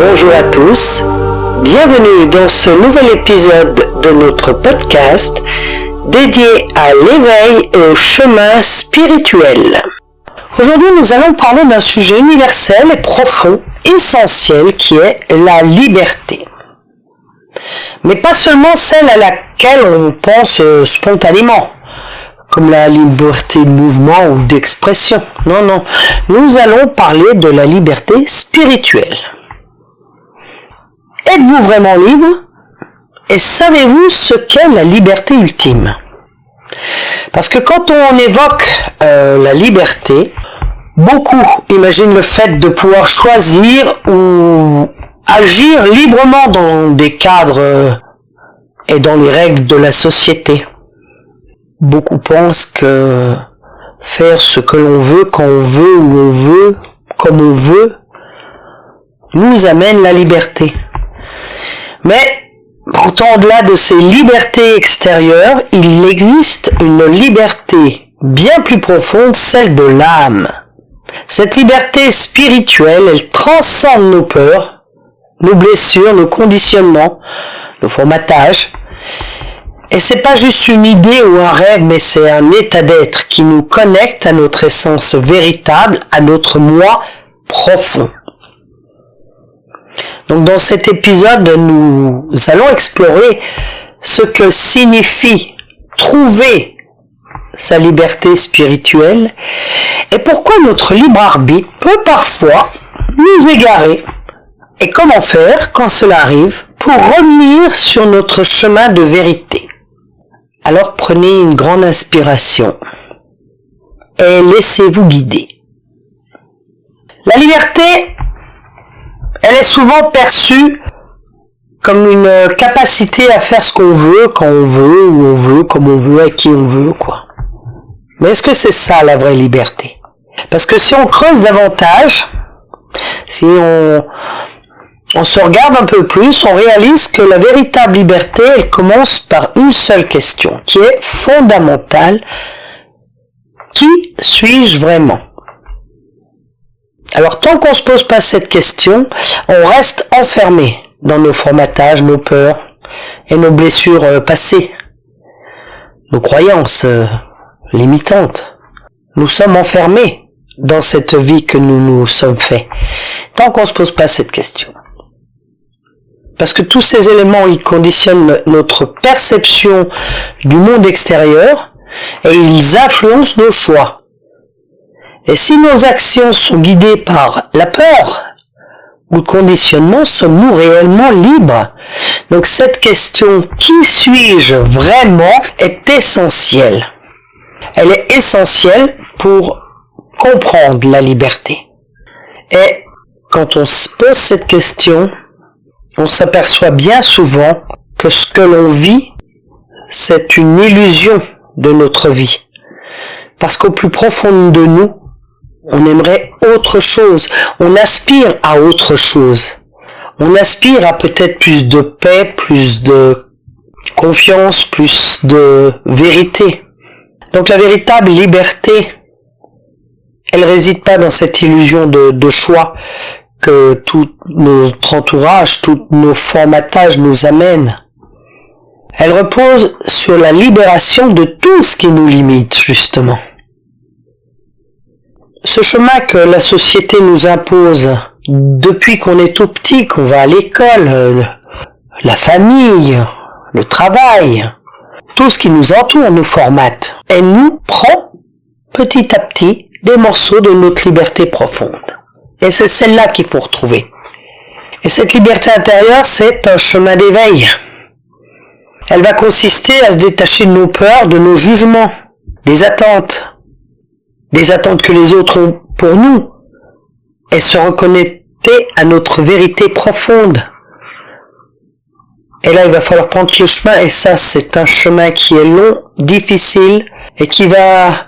Bonjour à tous, bienvenue dans ce nouvel épisode de notre podcast dédié à l'éveil et au chemin spirituel. Aujourd'hui, nous allons parler d'un sujet universel et profond, essentiel, qui est la liberté. Mais pas seulement celle à laquelle on pense spontanément, comme la liberté de mouvement ou d'expression. Non, nous allons parler de la liberté spirituelle. Êtes-vous vraiment libre? Et savez-vous ce qu'est la liberté ultime? Parce que quand on évoque la liberté, beaucoup imaginent le fait de pouvoir choisir ou agir librement dans des cadres et dans les règles de la société. Beaucoup pensent que faire ce que l'on veut, quand on veut, où on veut, comme on veut, nous amène la liberté. Mais pourtant, au-delà de ces libertés extérieures, il existe une liberté bien plus profonde, celle de l'âme. Cette liberté spirituelle, elle transcende nos peurs, nos blessures, nos conditionnements, nos formatages. Et c'est pas juste une idée ou un rêve, mais c'est un état d'être qui nous connecte à notre essence véritable, à notre moi profond. Donc dans cet épisode, nous allons explorer ce que signifie trouver sa liberté spirituelle et pourquoi notre libre arbitre peut parfois nous égarer et comment faire quand cela arrive pour revenir sur notre chemin de vérité. Alors prenez une grande inspiration et laissez-vous guider. La liberté, elle est souvent perçue comme une capacité à faire ce qu'on veut, quand on veut, où on veut, comme on veut, avec qui on veut, quoi. Mais est-ce que c'est ça la vraie liberté? Parce que si on creuse davantage, si on se regarde un peu plus, on réalise que la véritable liberté, elle commence par une seule question, qui est fondamentale. Qui suis-je vraiment? Alors, tant qu'on se pose pas cette question, on reste enfermé dans nos formatages, nos peurs et nos blessures passées, nos croyances limitantes. Nous sommes enfermés dans cette vie que nous nous sommes faits, tant qu'on se pose pas cette question. Parce que tous ces éléments, ils conditionnent notre perception du monde extérieur et ils influencent nos choix. Et si nos actions sont guidées par la peur ou le conditionnement, sommes-nous réellement libres? Donc cette question « qui suis-je vraiment ?» est essentielle. Elle est essentielle pour comprendre la liberté. Et quand on se pose cette question, on s'aperçoit bien souvent que ce que l'on vit, c'est une illusion de notre vie. Parce qu'au plus profond de nous, on aimerait autre chose, on aspire à autre chose. On aspire à peut-être plus de paix, plus de confiance, plus de vérité. Donc la véritable liberté, elle réside pas dans cette illusion de choix que tout notre entourage, tous nos formatages nous amènent. Elle repose sur la libération de tout ce qui nous limite, justement. Ce chemin que la société nous impose depuis qu'on est tout petit, qu'on va à l'école, la famille, le travail, tout ce qui nous entoure nous formate et nous prend petit à petit des morceaux de notre liberté profonde. Et c'est celle-là qu'il faut retrouver. Et cette liberté intérieure, c'est un chemin d'éveil. Elle va consister à se détacher de nos peurs, de nos jugements, des attentes que les autres ont pour nous, et se reconnecter à notre vérité profonde. Et là, il va falloir prendre le chemin, et ça, c'est un chemin qui est long, difficile, et qui va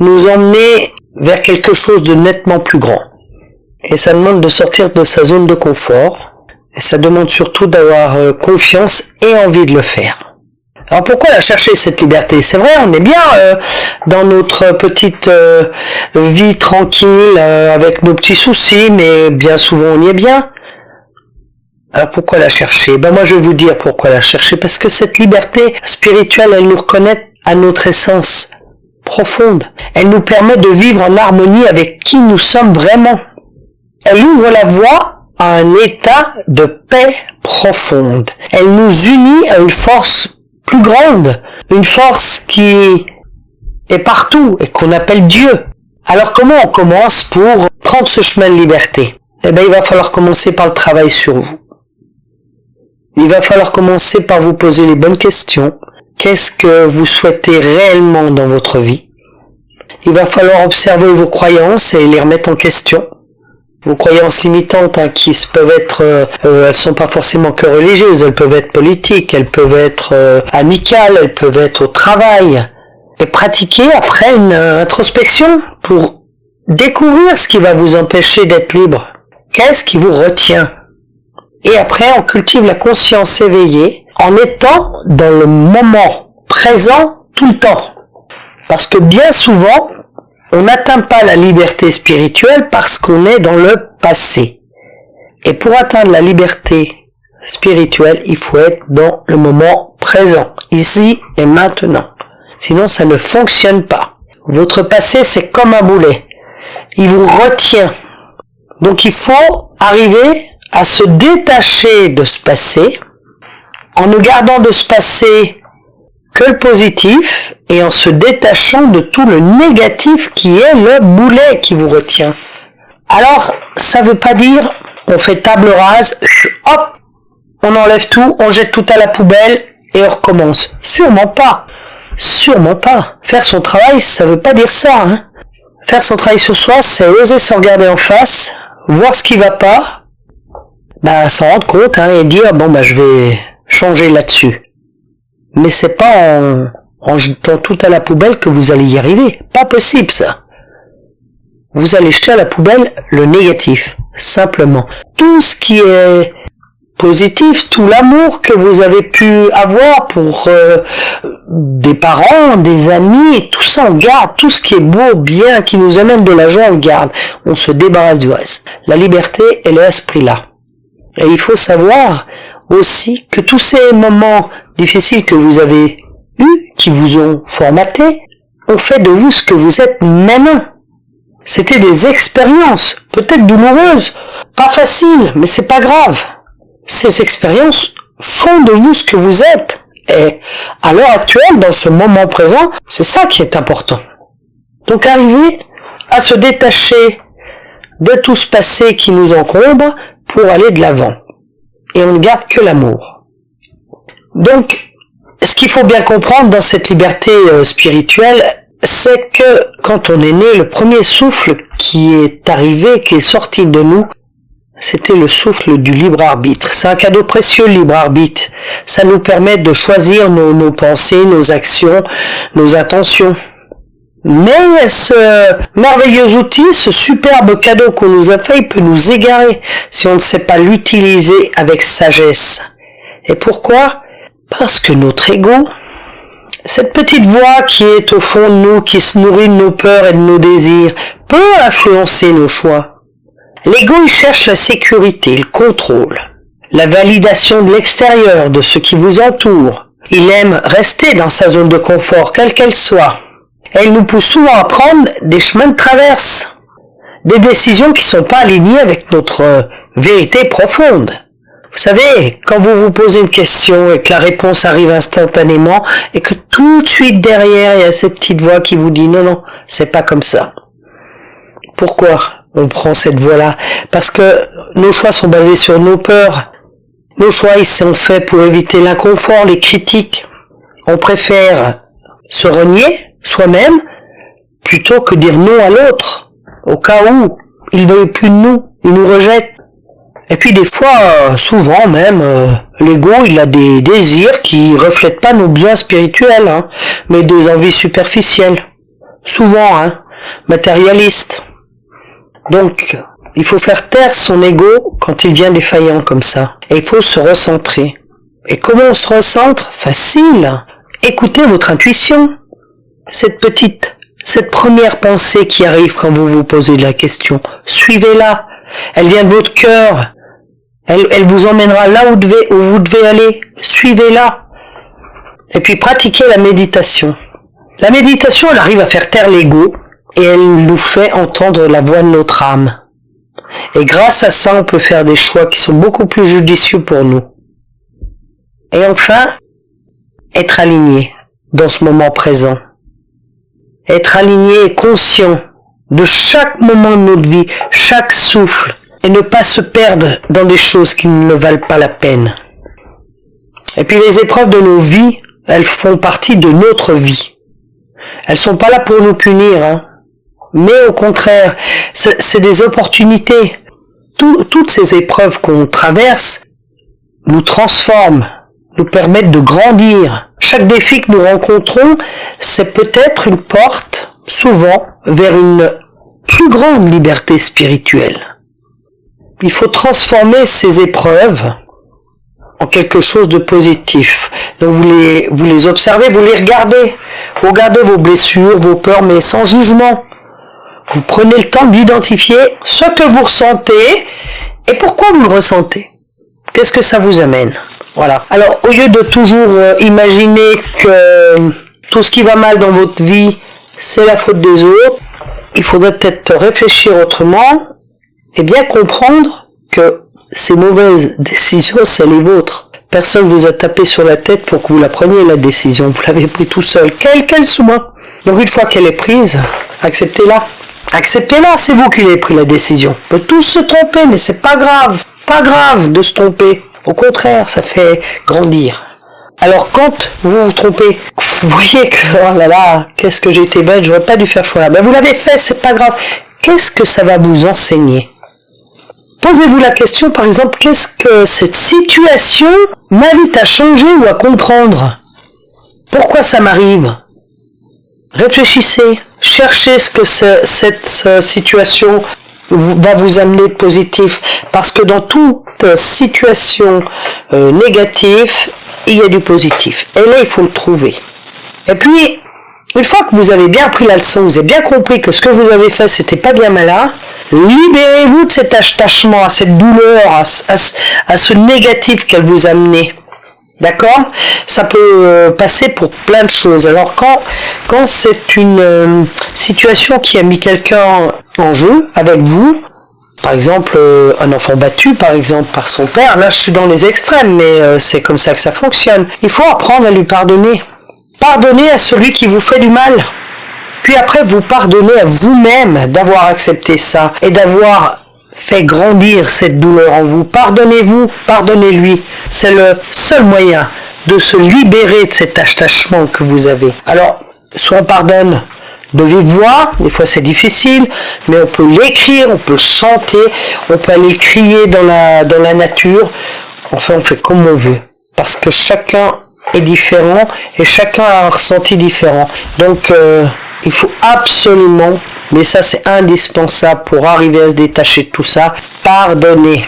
nous emmener vers quelque chose de nettement plus grand. Et ça demande de sortir de sa zone de confort, et ça demande surtout d'avoir confiance et envie de le faire. Alors pourquoi la chercher cette liberté? C'est vrai, on est bien dans notre petite vie tranquille, avec nos petits soucis, mais bien souvent on y est bien. Alors pourquoi la chercher? Moi je vais vous dire pourquoi la chercher, parce que cette liberté spirituelle, elle nous reconnaît à notre essence profonde. Elle nous permet de vivre en harmonie avec qui nous sommes vraiment. Elle ouvre la voie à un état de paix profonde. Elle nous unit à une force plus grande, une force qui est partout et qu'on appelle Dieu. Alors comment on commence pour prendre ce chemin de liberté? Il va falloir commencer par le travail sur vous. Il va falloir commencer par vous poser les bonnes questions. Qu'est-ce que vous souhaitez réellement dans votre vie? Il va falloir observer vos croyances et les remettre en question. Vos croyances limitantes, qui peuvent être, elles sont pas forcément que religieuses, elles peuvent être politiques, elles peuvent être amicales, elles peuvent être au travail. Et pratiquer après une introspection pour découvrir ce qui va vous empêcher d'être libre. Qu'est-ce qui vous retient? Et après, on cultive la conscience éveillée en étant dans le moment présent tout le temps. Parce que bien souvent, on n'atteint pas la liberté spirituelle parce qu'on est dans le passé. Et pour atteindre la liberté spirituelle, il faut être dans le moment présent, ici et maintenant. Sinon, ça ne fonctionne pas. Votre passé, c'est comme un boulet. Il vous retient. Donc, il faut arriver à se détacher de ce passé, en ne gardant de ce passé que le positif, et en se détachant de tout le négatif qui est le boulet qui vous retient. Alors, ça veut pas dire, on fait table rase, hop, on enlève tout, on jette tout à la poubelle, et on recommence. Sûrement pas. Sûrement pas. Faire son travail, ça veut pas dire ça, Faire son travail sur soi, c'est oser se regarder en face, voir ce qui va pas, s'en rendre compte, et dire, je vais changer là-dessus. Mais c'est pas en jetant tout à la poubelle que vous allez y arriver. Pas possible, ça. Vous allez jeter à la poubelle le négatif, simplement. Tout ce qui est positif, tout l'amour que vous avez pu avoir pour des parents, des amis, tout ça on garde, tout ce qui est beau, bien, qui nous amène de la joie, on le garde. On se débarrasse du reste. La liberté, elle est à ce prix-là. Et il faut savoir aussi que tous ces moments difficiles que vous avez eus, qui vous ont formaté, ont fait de vous ce que vous êtes maintenant. C'était des expériences, peut-être douloureuses, pas faciles, mais c'est pas grave. Ces expériences font de vous ce que vous êtes. Et à l'heure actuelle, dans ce moment présent, c'est ça qui est important. Donc arriver à se détacher de tout ce passé qui nous encombre pour aller de l'avant. Et on ne garde que l'amour. Donc, ce qu'il faut bien comprendre dans cette liberté spirituelle, c'est que quand on est né, le premier souffle qui est arrivé, qui est sorti de nous, c'était le souffle du libre arbitre. C'est un cadeau précieux, le libre arbitre. Ça nous permet de choisir nos pensées, nos actions, nos intentions. Mais ce merveilleux outil, ce superbe cadeau qu'on nous a fait, il peut nous égarer si on ne sait pas l'utiliser avec sagesse. Et pourquoi? Parce que notre ego, cette petite voix qui est au fond de nous, qui se nourrit de nos peurs et de nos désirs, peut influencer nos choix. L'ego, il cherche la sécurité, le contrôle, la validation de l'extérieur, de ce qui vous entoure. Il aime rester dans sa zone de confort, quelle qu'elle soit. Elle nous pousse souvent à prendre des chemins de traverse, des décisions qui sont pas alignées avec notre vérité profonde. Vous savez, quand vous vous posez une question et que la réponse arrive instantanément et que tout de suite derrière il y a cette petite voix qui vous dit non, c'est pas comme ça. Pourquoi on prend cette voie-là? Parce que nos choix sont basés sur nos peurs. Nos choix, ils sont faits pour éviter l'inconfort, les critiques. On préfère se renier soi-même plutôt que dire non à l'autre, au cas où il ne veut plus de nous, il nous rejette. Et puis des fois, souvent même, l'ego, il a des désirs qui reflètent pas nos besoins spirituels, mais des envies superficielles. Souvent, matérialistes. Donc, il faut faire taire son ego quand il devient défaillant comme ça. Et il faut se recentrer. Et comment on se recentre? Facile. Écoutez votre intuition. Cette première pensée qui arrive quand vous vous posez la question, suivez-la. Elle vient de votre cœur. Elle vous emmènera là où vous devez aller. Suivez-la. Et puis pratiquez la méditation. La méditation, elle arrive à faire taire l'ego et elle nous fait entendre la voix de notre âme. Et grâce à ça, on peut faire des choix qui sont beaucoup plus judicieux pour nous. Et enfin, être aligné dans ce moment présent. Être aligné et conscient de chaque moment de notre vie, chaque souffle, et ne pas se perdre dans des choses qui ne valent pas la peine. Et puis les épreuves de nos vies, elles font partie de notre vie. Elles sont pas là pour nous punir, hein. Mais au contraire, c'est des opportunités. Toutes ces épreuves qu'on traverse nous transforment, nous permettent de grandir. Chaque défi que nous rencontrons, c'est peut-être une porte, souvent, vers une plus grande liberté spirituelle. Il faut transformer ces épreuves en quelque chose de positif. Donc vous les observez, vous les regardez. Vous regardez vos blessures, vos peurs, mais sans jugement. Vous prenez le temps d'identifier ce que vous ressentez et pourquoi vous le ressentez. Qu'est-ce que ça vous amène? Voilà. Alors, au lieu de toujours imaginer que tout ce qui va mal dans votre vie, c'est la faute des autres, il faudrait peut-être réfléchir autrement et bien comprendre que ces mauvaises décisions, c'est les vôtres. Personne ne vous a tapé sur la tête pour que vous la preniez, la décision. Vous l'avez prise tout seul, quelle qu'elle soit. Donc une fois qu'elle est prise, acceptez-la. Acceptez-la, c'est vous qui l'avez pris la décision. On peut tous se tromper, mais c'est pas grave. Pas grave de se tromper. Au contraire, ça fait grandir. Alors quand vous vous trompez, vous voyez que, oh là là, qu'est-ce que j'ai été bête, j'aurais pas dû faire ce choix-là. Ben vous l'avez fait, c'est pas grave. Qu'est-ce que ça va vous enseigner? Posez-vous la question, par exemple, qu'est-ce que cette situation m'invite à changer ou à comprendre? Pourquoi ça m'arrive? Réfléchissez, cherchez ce que cette situation va vous amener de positif, parce que dans toute situation négative, il y a du positif. Et là, il faut le trouver. Et puis, une fois que vous avez bien pris la leçon, vous avez bien compris que ce que vous avez fait, c'était pas bien malin, libérez-vous de cet attachement, à cette douleur, à ce négatif qu'elle vous a amené. D'accord? Ça peut passer pour plein de choses. Alors quand c'est une situation qui a mis quelqu'un en jeu avec vous, par exemple un enfant battu par exemple par son père, là je suis dans les extrêmes, mais c'est comme ça que ça fonctionne. Il faut apprendre à lui pardonner. Pardonnez à celui qui vous fait du mal. Puis après vous pardonnez à vous-même d'avoir accepté ça et d'avoir fait grandir cette douleur en vous. Pardonnez-vous, pardonnez-lui. C'est le seul moyen de se libérer de cet attachement que vous avez. Alors, soit on pardonne de vive voix, des fois c'est difficile, mais on peut l'écrire, on peut chanter, on peut aller le crier dans la nature. Enfin, on fait comme on veut. Parce que chacun est différent et chacun a un ressenti différent. Donc, il faut absolument, mais ça c'est indispensable pour arriver à se détacher de tout ça, pardonner.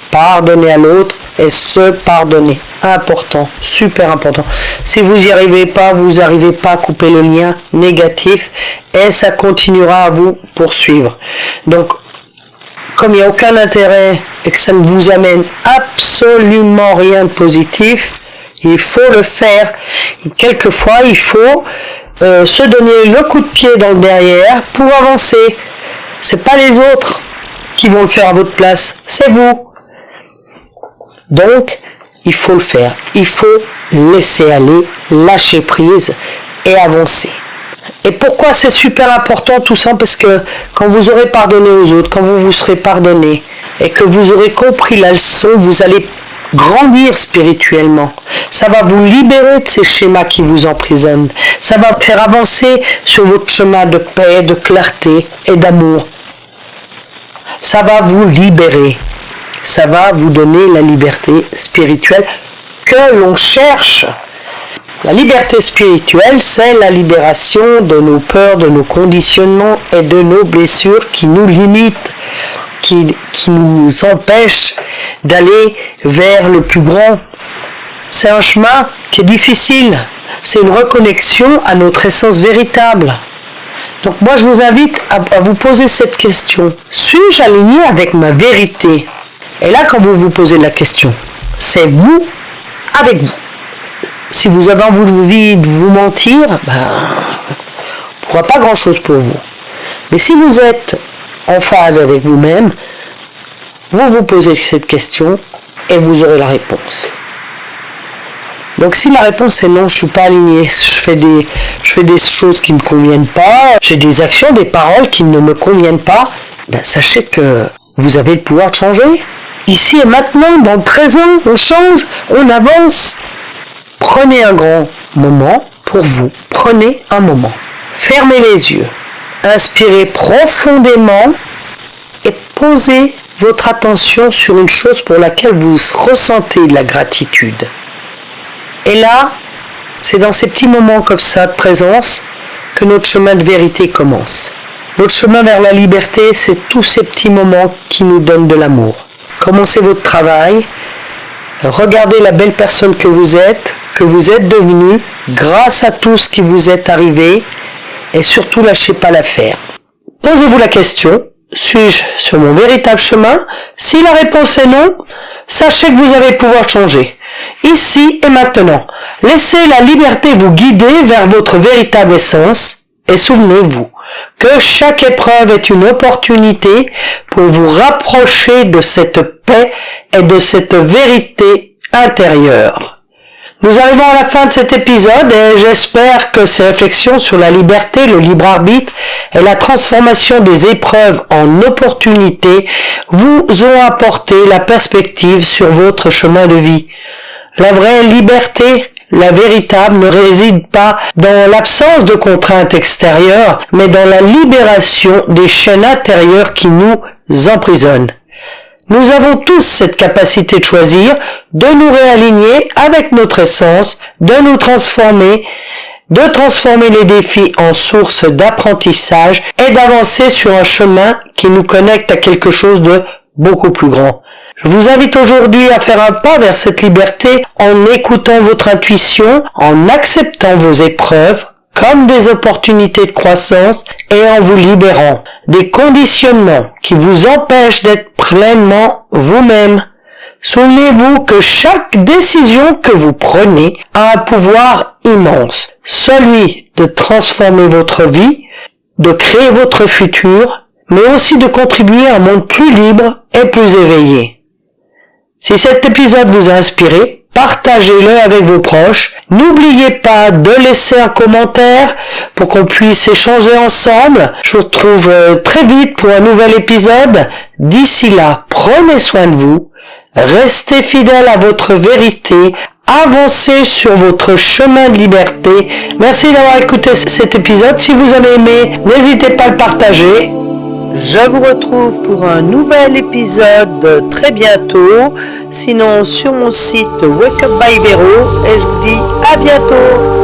Pardonner à l'autre et se pardonner. Important, super important. Si vous n'y arrivez pas, vous n'arrivez pas à couper le lien négatif et ça continuera à vous poursuivre. Donc, comme il n'y a aucun intérêt et que ça ne vous amène absolument rien de positif, il faut le faire. Et quelquefois, il faut se donner le coup de pied dans le derrière pour avancer. C'est pas les autres qui vont le faire à votre place, c'est vous. Donc, il faut le faire. Il faut laisser aller, lâcher prise et avancer. Et pourquoi c'est super important tout ça? Parce que quand vous aurez pardonné aux autres, quand vous vous serez pardonné et que vous aurez compris la leçon, vous allez grandir spirituellement. Ça va vous libérer de ces schémas qui vous emprisonnent. Ça va faire avancer sur votre chemin de paix, de clarté et d'amour. Ça va vous libérer. Ça va vous donner la liberté spirituelle que l'on cherche. La liberté spirituelle, c'est la libération de nos peurs, de nos conditionnements et de nos blessures qui nous limitent, qui nous empêchent d'aller vers le plus grand. C'est un chemin qui est difficile. C'est une reconnexion à notre essence véritable. Donc moi, je vous invite à vous poser cette question. Suis-je aligné avec ma vérité? Et là, quand vous vous posez la question, c'est vous avec vous. Si vous avez envie de vous mentir, on ne pourra pas grand-chose pour vous. Mais si vous êtes en phase avec vous-même, vous vous posez cette question et vous aurez la réponse. Donc si la réponse est non, je ne suis pas aligné, je fais des choses qui ne me conviennent pas, j'ai des actions, des paroles qui ne me conviennent pas, sachez que vous avez le pouvoir de changer. Ici et maintenant, dans le présent, on change, on avance. Prenez un grand moment pour vous. Prenez un moment. Fermez les yeux. Inspirez profondément et posez votre attention sur une chose pour laquelle vous ressentez de la gratitude. Et là, c'est dans ces petits moments comme ça de présence que notre chemin de vérité commence. Notre chemin vers la liberté, c'est tous ces petits moments qui nous donnent de l'amour. Commencez votre travail, regardez la belle personne que vous êtes devenue, grâce à tout ce qui vous est arrivé, et surtout lâchez pas l'affaire. Posez-vous la question, suis-je sur mon véritable chemin? Si la réponse est non, sachez que vous avez le pouvoir de changer. Ici et maintenant, laissez la liberté vous guider vers votre véritable essence et souvenez-vous que chaque épreuve est une opportunité pour vous rapprocher de cette paix et de cette vérité intérieure. Nous arrivons à la fin de cet épisode et j'espère que ces réflexions sur la liberté, le libre arbitre et la transformation des épreuves en opportunités vous ont apporté la perspective sur votre chemin de vie. La vraie liberté, la véritable, ne réside pas dans l'absence de contraintes extérieures, mais dans la libération des chaînes intérieures qui nous emprisonnent. Nous avons tous cette capacité de choisir, de nous réaligner avec notre essence, de nous transformer, de transformer les défis en source d'apprentissage et d'avancer sur un chemin qui nous connecte à quelque chose de beaucoup plus grand. Je vous invite aujourd'hui à faire un pas vers cette liberté en écoutant votre intuition, en acceptant vos épreuves comme des opportunités de croissance et en vous libérant des conditionnements qui vous empêchent d'être pleinement vous-même. Souvenez-vous que chaque décision que vous prenez a un pouvoir immense, celui de transformer votre vie, de créer votre futur, mais aussi de contribuer à un monde plus libre et plus éveillé. Si cet épisode vous a inspiré, partagez-le avec vos proches. N'oubliez pas de laisser un commentaire pour qu'on puisse échanger ensemble. Je vous retrouve très vite pour un nouvel épisode. D'ici là, prenez soin de vous. Restez fidèle à votre vérité. Avancez sur votre chemin de liberté. Merci d'avoir écouté cet épisode. Si vous avez aimé, n'hésitez pas à le partager. Je vous retrouve pour un nouvel épisode très bientôt, sinon sur mon site Wake Up by Vero, et je vous dis à bientôt.